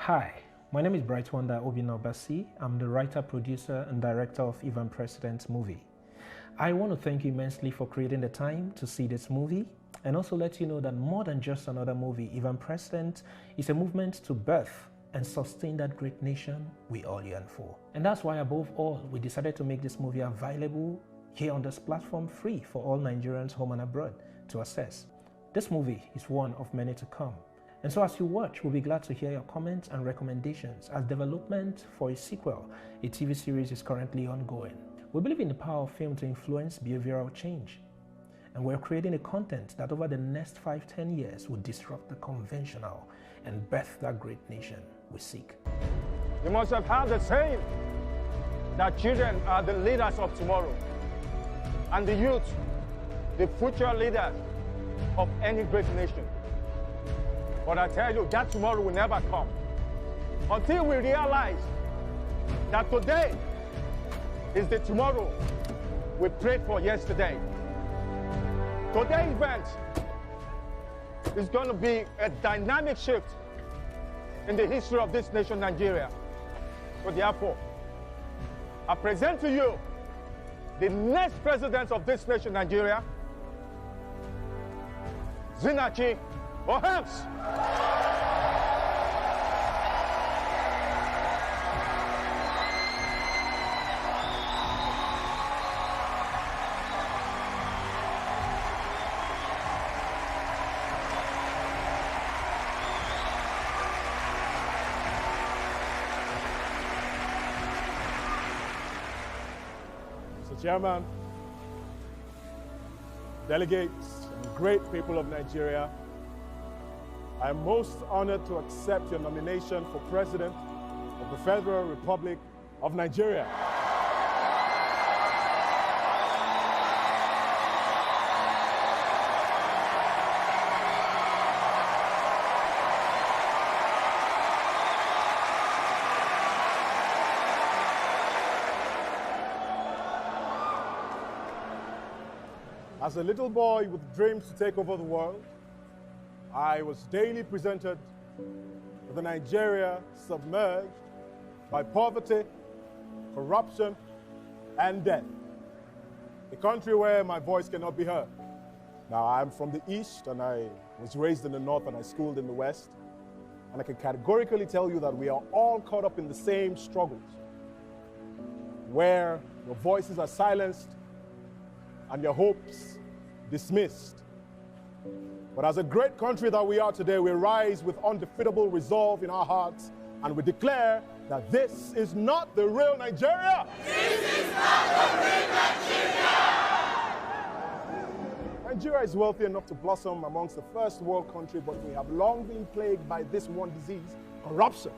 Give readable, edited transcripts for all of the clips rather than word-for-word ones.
Hi, my name is Brightwonder Obinobasi. I'm the writer, producer, and director of Even President's movie. I want to thank you immensely for creating the time to see this movie and also let you know that more than just another movie, Even President is a movement to birth and sustain that great nation we all yearn for. And that's why above all, we decided to make this movie available here on this platform free for all Nigerians home and abroad to access. This movie is one of many to come. And so as you watch, we'll be glad to hear your comments and recommendations as development for a sequel, a TV series is currently ongoing. We believe in the power of film to influence behavioral change. And we're creating a content that over the next 5-10 years will disrupt the conventional and birth that great nation we seek. You must have heard the saying that children are the leaders of tomorrow, and the youth, the future leaders of any great nation. But I tell you, that tomorrow will never come until we realize that today is the tomorrow we prayed for yesterday. Today's event is going to be a dynamic shift in the history of this nation, Nigeria. So therefore, I present to you the next president of this nation, Nigeria, Zinachi Ohams. Mr. Chairman, delegates, and great people of Nigeria, I am most honored to accept your nomination for President of the Federal Republic of Nigeria. As a little boy with dreams to take over the world, I was daily presented with a Nigeria submerged by poverty, corruption, and death. A country where my voice cannot be heard. Now, I'm from the East, and I was raised in the North, and I schooled in the West. And I can categorically tell you that we are all caught up in the same struggles, where your voices are silenced and your hopes dismissed. But as a great country that we are today, we rise with undefeatable resolve in our hearts, and we declare that this is not the real Nigeria. This is not the real Nigeria. Nigeria is wealthy enough to blossom amongst the first world country, but we have long been plagued by this one disease, corruption.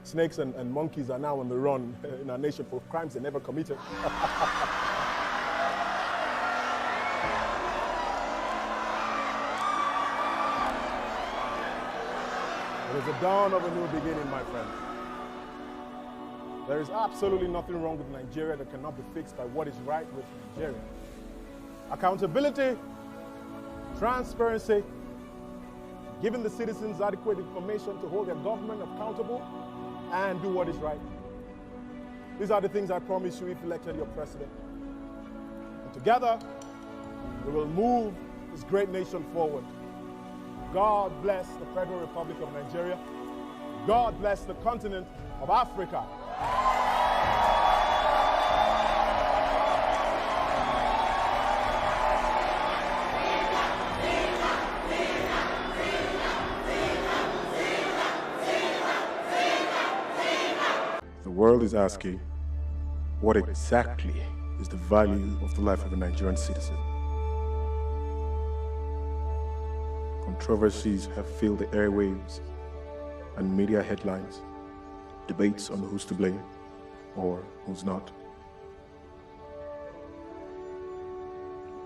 Snakes and monkeys are now on the run in our nation for crimes they never committed. It is the dawn of a new beginning, my friends. There is absolutely nothing wrong with Nigeria that cannot be fixed by what is right with Nigeria. Accountability, transparency, giving the citizens adequate information to hold their government accountable, and do what is right. These are the things I promise you if elected your president. And together, we will move this great nation forward. God bless the Federal Republic of Nigeria. God bless the continent of Africa. The world is asking, what exactly is the value of the life of a Nigerian citizen? Controversies have filled the airwaves and media headlines, debates on who's to blame or who's not.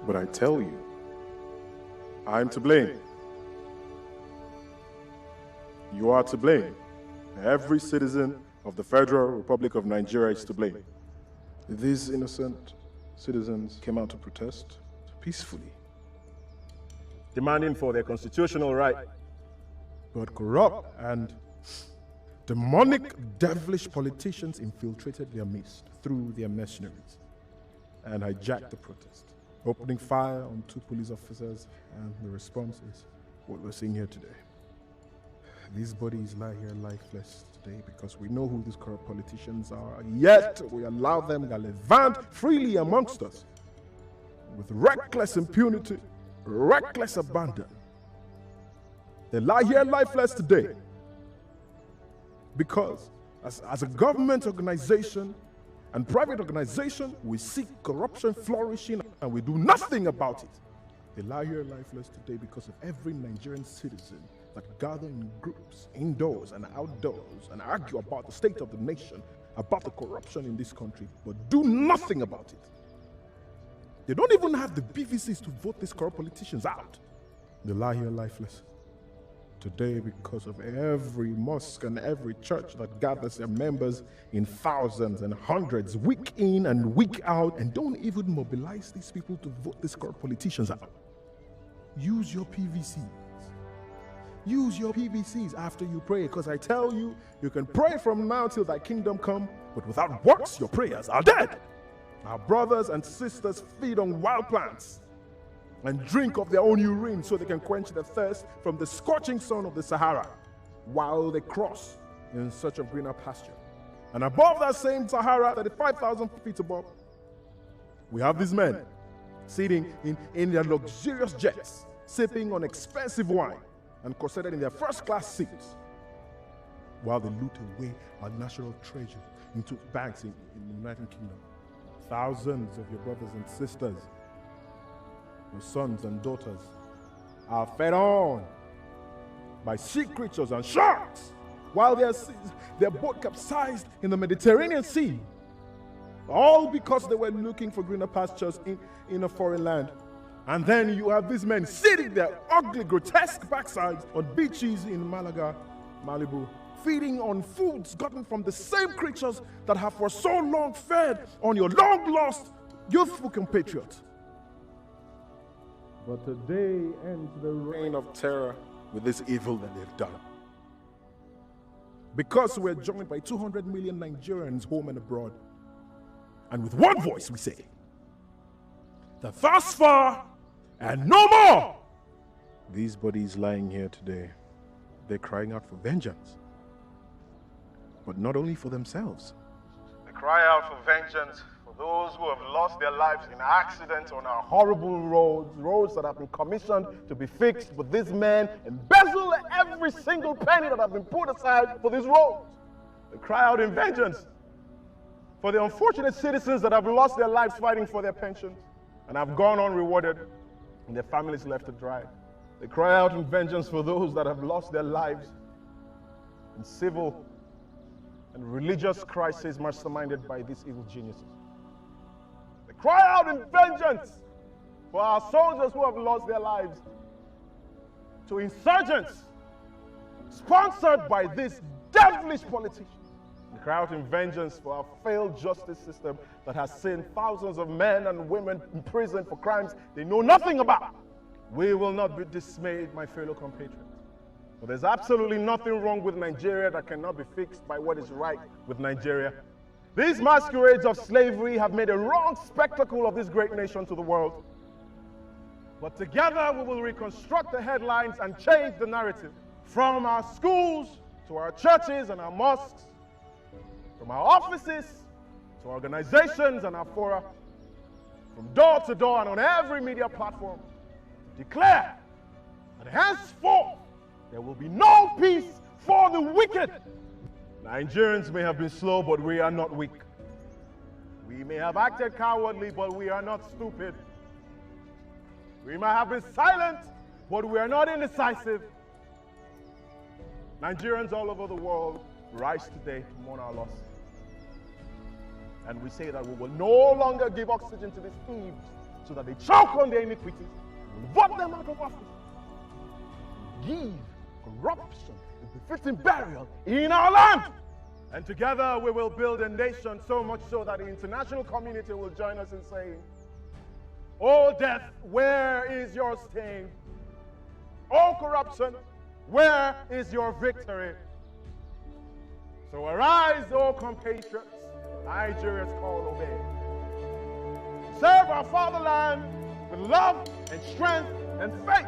But I tell you, I'm to blame. You are to blame. Every citizen of the Federal Republic of Nigeria is to blame. These innocent citizens came out to protest peacefully, demanding for their constitutional right but corrupt and demonic, devilish politicians infiltrated their midst through their mercenaries and hijacked the protest, opening fire on 2 police officers, and the response is what we're seeing here today. These bodies lie here lifeless today because we know who these corrupt politicians are, yet we allow them gallivant freely amongst us with reckless impunity, reckless abandon. They lie here lifeless today because as a government organization and private organization, we see corruption flourishing and we do nothing about it. They lie here lifeless today because of every Nigerian citizen that gather in groups, indoors and outdoors, and argue about the state of the nation, about the corruption in this country, but do nothing about it. They don't even have the BVCs to vote these corrupt politicians out. They lie here lifeless today because of every mosque and every church that gathers their members in thousands and hundreds, week in and week out, and don't even mobilize these people to vote these corrupt politicians out. Use your PVCs. Use your PVCs after you pray, because I tell you, you can pray from now till thy kingdom come, but without works, your prayers are dead. Our brothers and sisters feed on wild plants and drink of their own urine so they can quench their thirst from the scorching sun of the Sahara while they cross in search of greener pasture. And above that same Sahara, 35,000 feet above, we have these men sitting in their luxurious jets, sipping on expensive wine and corseted in their first-class seats while they loot away our national treasure into banks in the United Kingdom. Thousands of your brothers and sisters, your sons and daughters, are fed on by sea creatures and sharks while their boat capsized in the Mediterranean Sea, all because they were looking for greener pastures in a foreign land. And then you have these men sitting their ugly, grotesque backsides on beaches in Malaga, Malibu, feeding on foods gotten from the same creatures that have for so long fed on your long-lost youthful compatriots. But today ends the reign of terror with this evil that they've done. Because we're joined by 200 million Nigerians home and abroad, and with one voice we say, that thus far and no more. These bodies lying here today, they're crying out for vengeance. But not only for themselves. They cry out for vengeance for those who have lost their lives in accidents on our horrible roads that have been commissioned to be fixed, but these men embezzle every single penny that have been put aside for these roads. They cry out in vengeance for the unfortunate citizens that have lost their lives fighting for their pensions and have gone unrewarded and their families left to dry. They cry out in vengeance for those that have lost their lives in civil and religious crises masterminded by these evil geniuses. They cry out in vengeance for our soldiers who have lost their lives to insurgents sponsored by these devilish politicians. They cry out in vengeance for our failed justice system that has seen thousands of men and women in prison for crimes they know nothing about. We will not be dismayed, my fellow compatriots. But there's absolutely nothing wrong with Nigeria that cannot be fixed by what is right with Nigeria. These masquerades of slavery have made a wrong spectacle of this great nation to the world. But together we will reconstruct the headlines and change the narrative. From our schools to our churches and our mosques, from our offices to organizations and our fora, from door to door and on every media platform, declare that henceforth there will be no peace for the wicked. Nigerians may have been slow, but we are not weak. We may have acted cowardly, but we are not stupid. We might have been silent, but we are not indecisive. Nigerians all over the world rise today to mourn our loss. And we say that we will no longer give oxygen to these thieves so that they choke on their iniquities. We'll vote them out of office. Give corruption a befitting burial in our land. And together we will build a nation, so much so that the international community will join us in saying, "O death, where is your sting? O corruption, Where is your victory? So arise, O compatriots, Nigerians call obey. Serve our fatherland with love and strength and faith.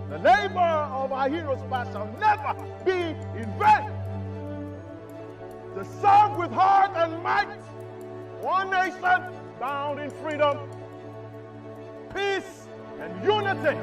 The labor of our heroes past shall never be in vain. To serve with heart and might, one nation bound in freedom, peace and unity.